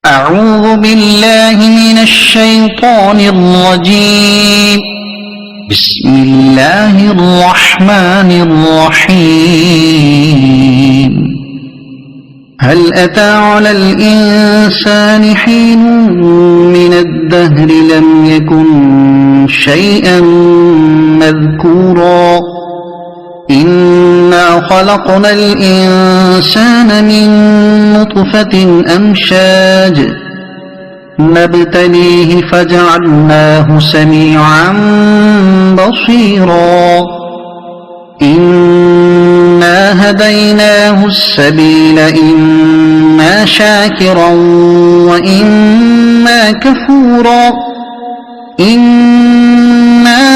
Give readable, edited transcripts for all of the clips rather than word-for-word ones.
أعوذ بالله من الشيطان الرجيم. بسم الله الرحمن الرحيم. هل أتى على الإنسان حين من الدهر لم يكن شيئا مذكورا إنا خلقنا الإنسان من نطفة أمشاج نبتليه فجعلناه سميعا بصيرا إنا هديناه السبيل إما شاكرا وإما كفورا إنا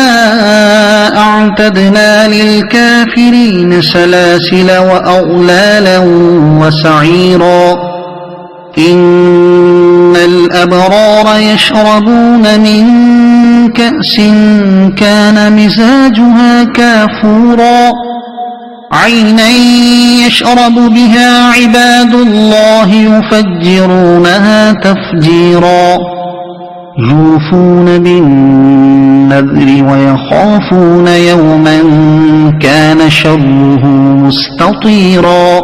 أعتدنا للكافرين سلاسل وأغلالا وسعيرا إن الأبرار يشربون من كأس كان مزاجها كافورا عينا يشرب بها عباد الله يفجرونها تفجيرا يوفون بالنذر ويخافون يوما كان شره مستطيرا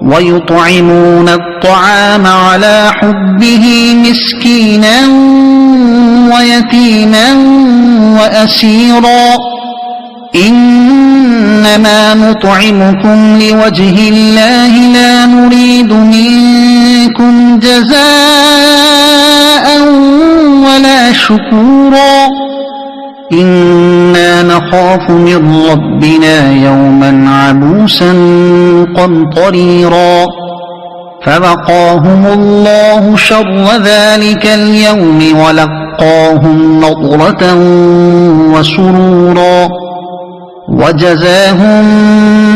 ويطعمون الطعام على حبه مسكينا ويتيما وأسيرا إنما نطعمكم لوجه الله لا نريد منكم جزاء ولا شكورا إنا نخاف من ربنا يوما عبوسا قمطريرا فوقاهم الله شر ذلك اليوم ولقاهم نضرة وسرورا وجزاهم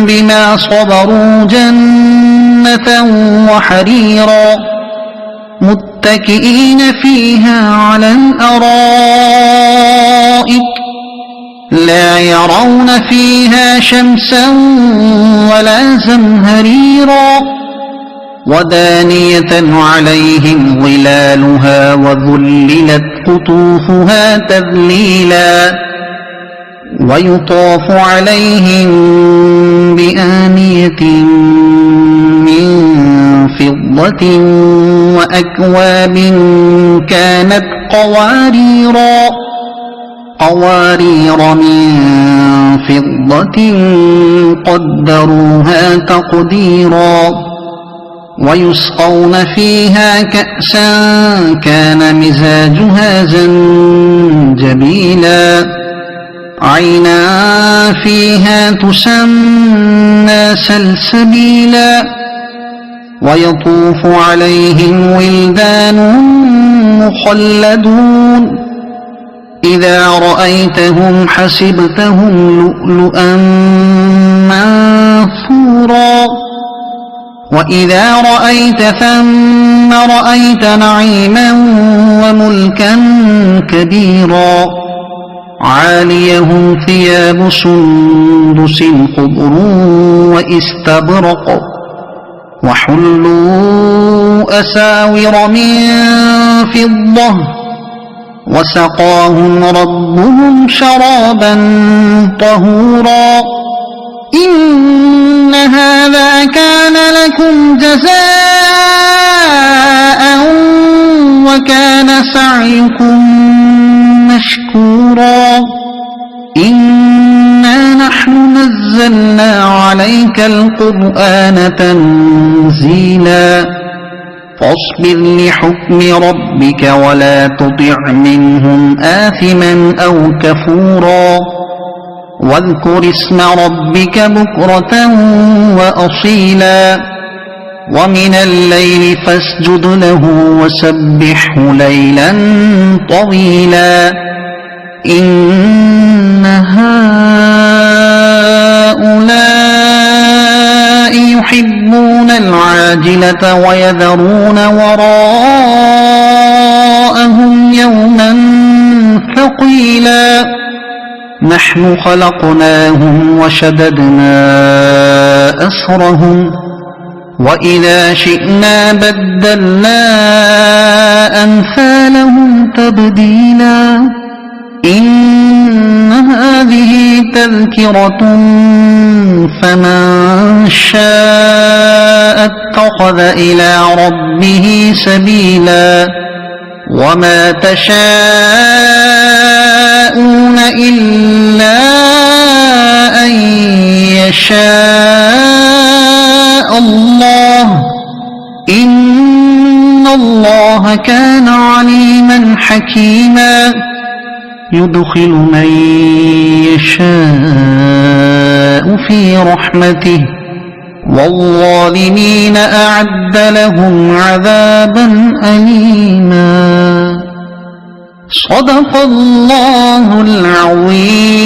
بما صبروا جنة وحريرا متكئين فيها على الأرائك لا يرون فيها شمسا ولا زمهريرا ودانية عليهم ظلالها وذللت قطوفها تذليلا ويطاف عليهم بآنية من فضة وأكواب كانت قوارير من فضة قدروها تقديرا ويسقون فيها كأسا كان مزاجها زنجبيلا عينا فيها تسمى سلسبيلا ويطوف عليهم ولدان مخلدون إذا رأيتهم حسبتهم لؤلؤا منثورا وإذا رأيت ثم رأيت نعيما وملكا كبيرا عاليهم ثياب سندس خضر واستبرق وحلوا أساور من فضة وسقاهم ربهم شرابا طهورا إن هذا كان لكم جزاء وكان سعيكم مشكورا إنا نحن نزلنا عليك القرآن تنزيلا فاصبر لحكم ربك ولا تطع منهم آثما أو كفورا واذكر اسم ربك بكرة وأصيلا ومن الليل فاسجد له وسبحه ليلا طويلا إن هؤلاء يحبون العاجلة ويذرون وراءهم يوما ثقيلا نحن خلقناهم وشددنا أسرهم وإذا شئنا بدلنا أمثالهم تبديلا إن هذه تذكرة فمن شاء اتخذ إلى ربه سبيلا وما تشاءون إلا أن يشاء الله إن الله كان عليما حكيما يدخل من يشاء في رحمته والظالمين أعد لهم عذابا أليما صدق الله العظيم.